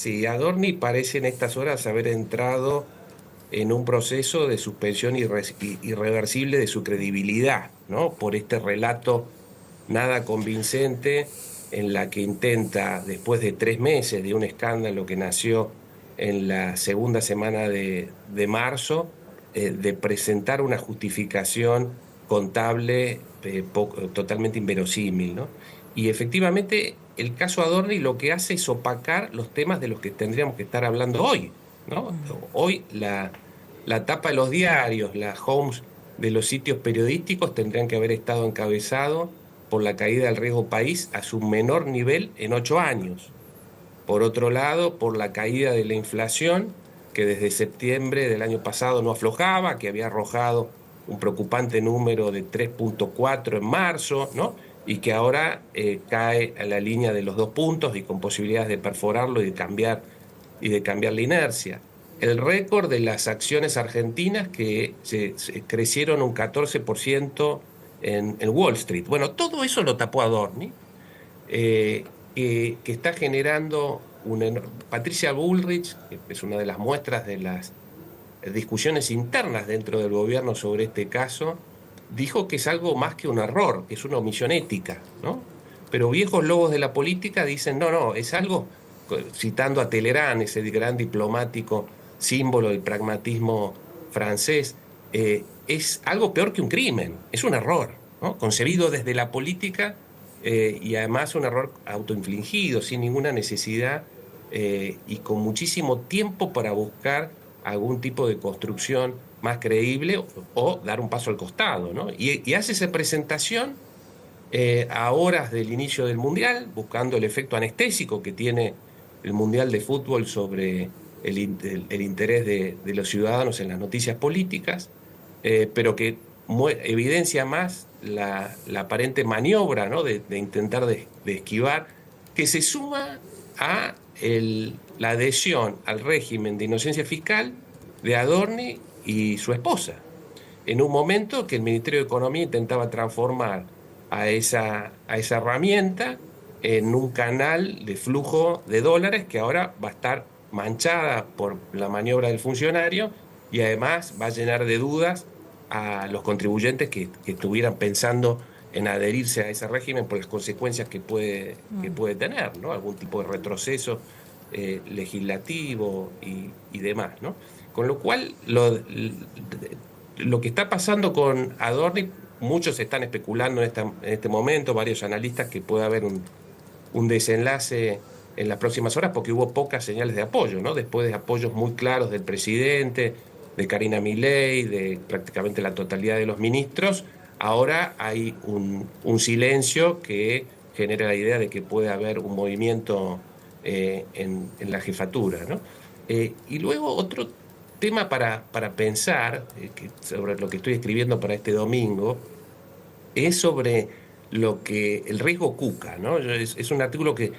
Sí, Adorni parece en estas horas haber entrado en un proceso de suspensión irreversible de su credibilidad, ¿no? Por este relato nada convincente en la que intenta, después de 3 meses de un escándalo que nació en la segunda semana de marzo, de presentar una justificación contable totalmente inverosímil, ¿no? Y efectivamente, el caso Adorni lo que hace es opacar los temas de los que tendríamos que estar hablando hoy, ¿no? Hoy la tapa de los diarios, las homes de los sitios periodísticos tendrían que haber estado encabezado por la caída del riesgo país a su menor nivel en 8 años. Por otro lado, por la caída de la inflación, que desde septiembre del año pasado no aflojaba, que había arrojado un preocupante número de 3,4 en marzo, ¿no? Y que ahora cae a la línea de los 2 puntos y con posibilidades de perforarlo y de cambiar la inercia. El récord de las acciones argentinas que se crecieron un 14% en Wall Street. Bueno, todo eso lo tapó Adorni, que está generando Patricia Bullrich, que es una de las muestras de las discusiones internas dentro del gobierno sobre este caso, dijo que es algo más que un error, que es una omisión ética, ¿no? Pero viejos lobos de la política dicen, no, no, es algo, citando a Talleyrand, ese gran diplomático, símbolo del pragmatismo francés, es algo peor que un crimen, es un error, ¿no? Concebido desde la política, y además un error autoinfligido, sin ninguna necesidad, y con muchísimo tiempo para buscar algún tipo de construcción más creíble o dar un paso al costado, ¿no? Y hace esa presentación a horas del inicio del Mundial, buscando el efecto anestésico que tiene el Mundial de Fútbol sobre el interés de los ciudadanos en las noticias políticas, pero que evidencia más la aparente maniobra, ¿no? de intentar de esquivar, que se suma a la adhesión al régimen de inocencia fiscal de Adorni y su esposa, en un momento que el Ministerio de Economía intentaba transformar a esa herramienta en un canal de flujo de dólares que ahora va a estar manchada por la maniobra del funcionario y además va a llenar de dudas a los contribuyentes que estuvieran pensando en adherirse a ese régimen por las consecuencias que puede tener, ¿no? Algún tipo de retroceso legislativo y demás, ¿no? Con lo cual, lo que está pasando con Adorni, muchos están especulando en este momento, varios analistas, que puede haber un desenlace en las próximas horas porque hubo pocas señales de apoyo, ¿no? Después de apoyos muy claros del presidente, de Karina Milei, de prácticamente la totalidad de los ministros, ahora hay un silencio que genera la idea de que puede haber un movimiento en la jefatura, ¿no? Y luego otro tema para pensar, sobre lo que estoy escribiendo para este domingo, es sobre el riesgo Kuka, ¿no? Es un artículo que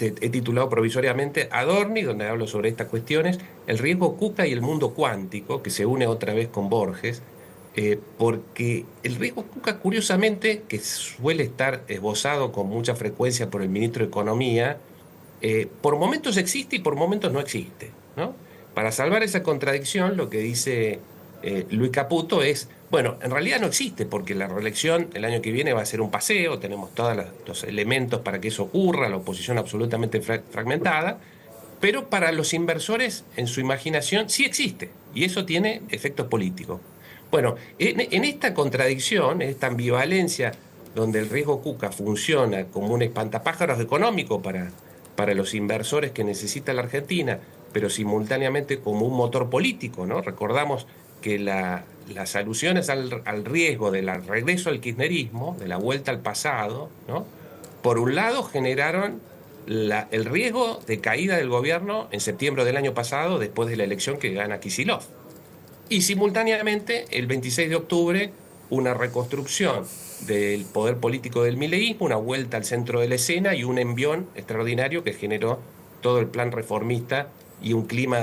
he titulado provisoriamente Adorni, donde hablo sobre estas cuestiones, el riesgo Kuka y el mundo cuántico, que se une otra vez con Borges, porque el riesgo Kuka, curiosamente, que suele estar esbozado con mucha frecuencia por el ministro de Economía, por momentos existe y por momentos no existe, ¿no? Para salvar esa contradicción, lo que dice Luis Caputo es, bueno, en realidad no existe porque la reelección el año que viene va a ser un paseo, tenemos todos los elementos para que eso ocurra, la oposición absolutamente fragmentada, pero para los inversores en su imaginación sí existe y eso tiene efectos políticos. Bueno, en esta contradicción, en esta ambivalencia, donde el riesgo Kuka funciona como un espantapájaros económico para los inversores que necesita la Argentina, pero simultáneamente como un motor político, ¿no? Recordamos que las alusiones al riesgo del regreso al kirchnerismo, de la vuelta al pasado, ¿no? Por un lado generaron el riesgo de caída del gobierno en septiembre del año pasado, después de la elección que gana Kicillof. Y simultáneamente, el 26 de octubre, una reconstrucción del poder político del mileísmo, una vuelta al centro de la escena y un envión extraordinario que generó todo el plan reformista y un clima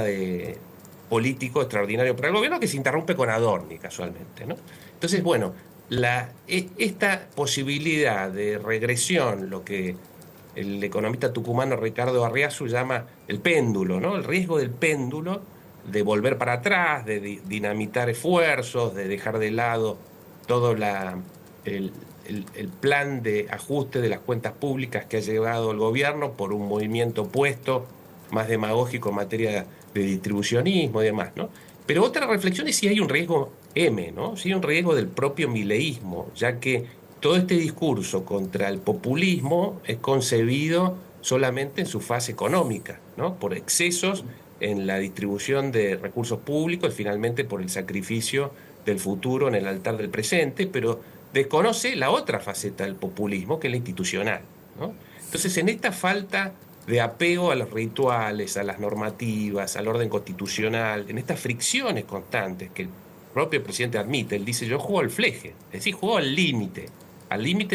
político extraordinario para el gobierno que se interrumpe con Adorni, casualmente, ¿no? Entonces, bueno, esta posibilidad de regresión, lo que el economista tucumano Ricardo Arriazu llama el péndulo, ¿no? El riesgo del péndulo, de volver para atrás, de dinamitar esfuerzos, de dejar de lado todo el, el plan de ajuste de las cuentas públicas que ha llevado el gobierno por un movimiento opuesto, más demagógico en materia de distribucionismo y demás, ¿no? Pero otra reflexión es si hay un riesgo M, ¿no? Si hay un riesgo del propio mileísmo, ya que todo este discurso contra el populismo es concebido solamente en su fase económica, ¿no? Por excesos en la distribución de recursos públicos y finalmente por el sacrificio del futuro en el altar del presente, pero desconoce la otra faceta del populismo, que es la institucional, ¿no? Entonces, en esta falta de apego a los rituales, a las normativas, al orden constitucional, en estas fricciones constantes que el propio presidente admite, él dice, yo juego al fleje, es decir, juego al límite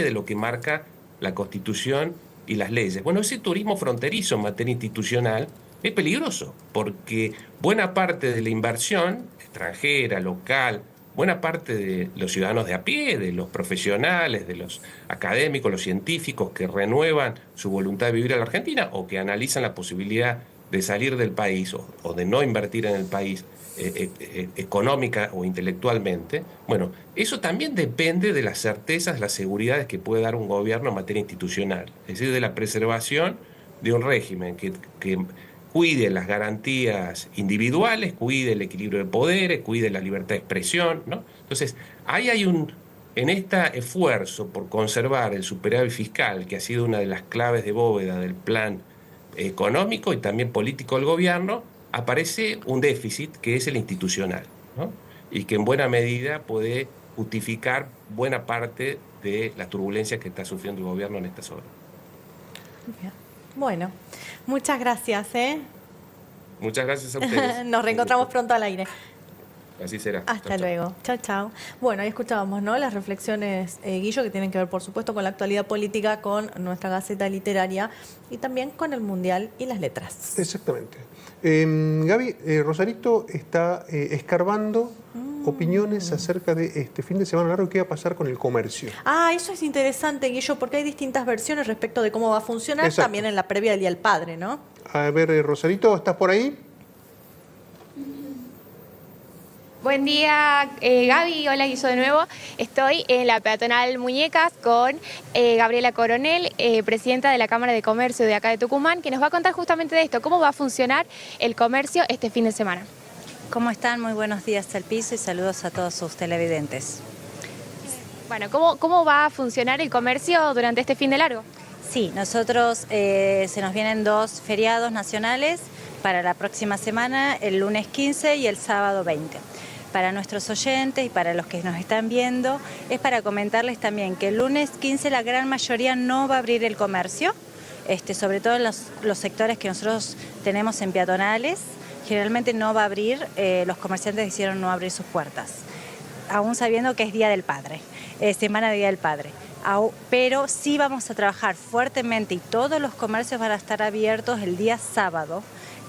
de lo que marca la Constitución y las leyes. Bueno, ese turismo fronterizo en materia institucional es peligroso, porque buena parte de la inversión extranjera, local, buena parte de los ciudadanos de a pie, de los profesionales, de los académicos, los científicos que renuevan su voluntad de vivir en la Argentina o que analizan la posibilidad de salir del país o de no invertir en el país económica o intelectualmente, bueno, eso también depende de las certezas, las seguridades que puede dar un gobierno en materia institucional, es decir, de la preservación de un régimen que cuide las garantías individuales, cuide el equilibrio de poderes, cuide la libertad de expresión, ¿no? Entonces, ahí hay en este esfuerzo por conservar el superávit fiscal, que ha sido una de las claves de bóveda del plan económico y también político del gobierno, aparece un déficit que es el institucional, ¿no? Y que en buena medida puede justificar buena parte de las turbulencias que está sufriendo el gobierno en estas horas. Bien. Bueno, muchas gracias, ¿eh? Muchas gracias a ustedes. Nos reencontramos pronto al aire. Así será. Hasta luego. Chao, chao. Bueno, ahí escuchábamos, ¿no?, las reflexiones, Guillo, que tienen que ver, por supuesto, con la actualidad política, con nuestra Gaceta Literaria y también con el Mundial y las letras. Exactamente. Gaby, Rosarito está escarbando opiniones acerca de este fin de semana largo que va a pasar con el comercio. Ah, eso es interesante, Guillo, porque hay distintas versiones respecto de cómo va a funcionar. Exacto. También en la previa del Día del Padre, ¿no? A ver, Rosarito, ¿estás por ahí? Buen día, Gaby. Hola, Guillo de nuevo. Estoy en la peatonal Muñecas con Gabriela Coronel, presidenta de la Cámara de Comercio de acá de Tucumán, que nos va a contar justamente de esto, cómo va a funcionar el comercio este fin de semana. ¿Cómo están? Muy buenos días al piso y saludos a todos sus televidentes. Bueno, ¿cómo va a funcionar el comercio durante este fin de largo? Sí, nosotros se nos vienen 2 feriados nacionales para la próxima semana, el lunes 15 y el sábado 20. Para nuestros oyentes y para los que nos están viendo, es para comentarles también que el lunes 15 la gran mayoría no va a abrir el comercio, sobre todo en los sectores que nosotros tenemos en peatonales, generalmente no va a abrir, los comerciantes decidieron no abrir sus puertas, aún sabiendo que es Día del Padre, semana de Día del Padre. Pero sí vamos a trabajar fuertemente y todos los comercios van a estar abiertos el día sábado,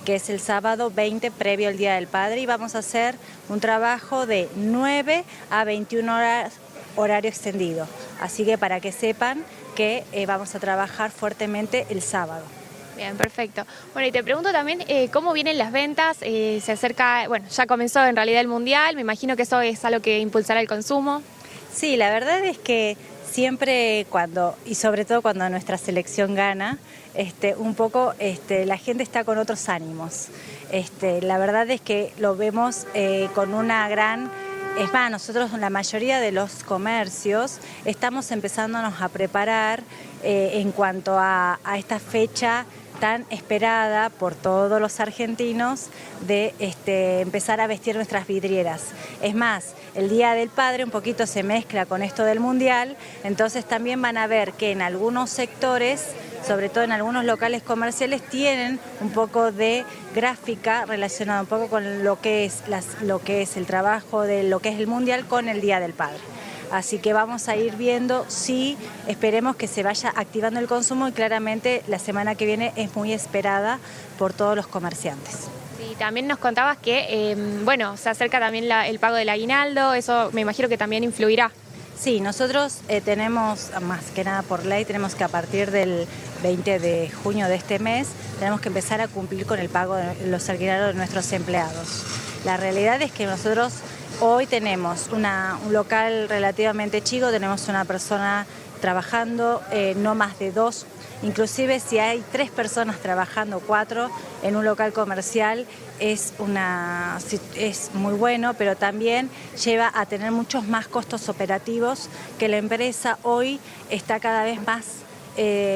que es el sábado 20 previo al Día del Padre, y vamos a hacer un trabajo de 9 a 21 horas, horario extendido. Así que para que sepan que vamos a trabajar fuertemente el sábado. Bien, perfecto. Bueno, y te pregunto también cómo vienen las ventas, se acerca, bueno, ya comenzó en realidad el Mundial, me imagino que eso es algo que impulsará el consumo. Sí, la verdad es que siempre y sobre todo cuando nuestra selección gana, un poco la gente está con otros ánimos. La verdad es que lo vemos con una gran... Es más, nosotros la mayoría de los comercios estamos empezándonos a preparar en cuanto a esta fecha tan esperada por todos los argentinos de empezar a vestir nuestras vidrieras. Es más, el Día del Padre un poquito se mezcla con esto del Mundial, entonces también van a ver que en algunos sectores, sobre todo en algunos locales comerciales, tienen un poco de gráfica relacionada un poco con lo que es el trabajo de lo que es el Mundial con el Día del Padre. Así que vamos a ir viendo, sí, esperemos que se vaya activando el consumo y claramente la semana que viene es muy esperada por todos los comerciantes. Sí, también nos contabas que, bueno, se acerca también el pago del aguinaldo, eso me imagino que también influirá. Sí, nosotros tenemos, más que nada por ley, tenemos que a partir del 20 de junio de este mes, tenemos que empezar a cumplir con el pago de los alquileres de nuestros empleados. La realidad es que nosotros hoy tenemos un local relativamente chico, tenemos una persona trabajando, no más de 2. Inclusive si hay 3 personas trabajando, 4 en un local comercial es muy bueno, pero también lleva a tener muchos más costos operativos que la empresa hoy está cada vez más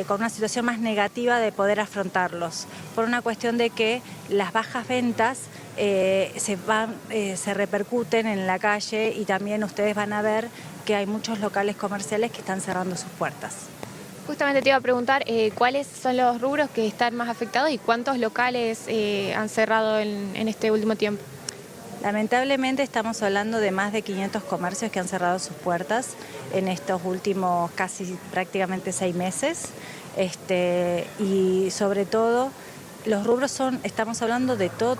con una situación más negativa de poder afrontarlos, por una cuestión de que las bajas ventas se repercuten en la calle y también ustedes van a ver que hay muchos locales comerciales que están cerrando sus puertas. Justamente te iba a preguntar cuáles son los rubros que están más afectados y cuántos locales han cerrado en este último tiempo. Lamentablemente estamos hablando de más de 500 comercios que han cerrado sus puertas en estos últimos casi prácticamente 6 meses. Y sobre todo los rubros estamos hablando de todo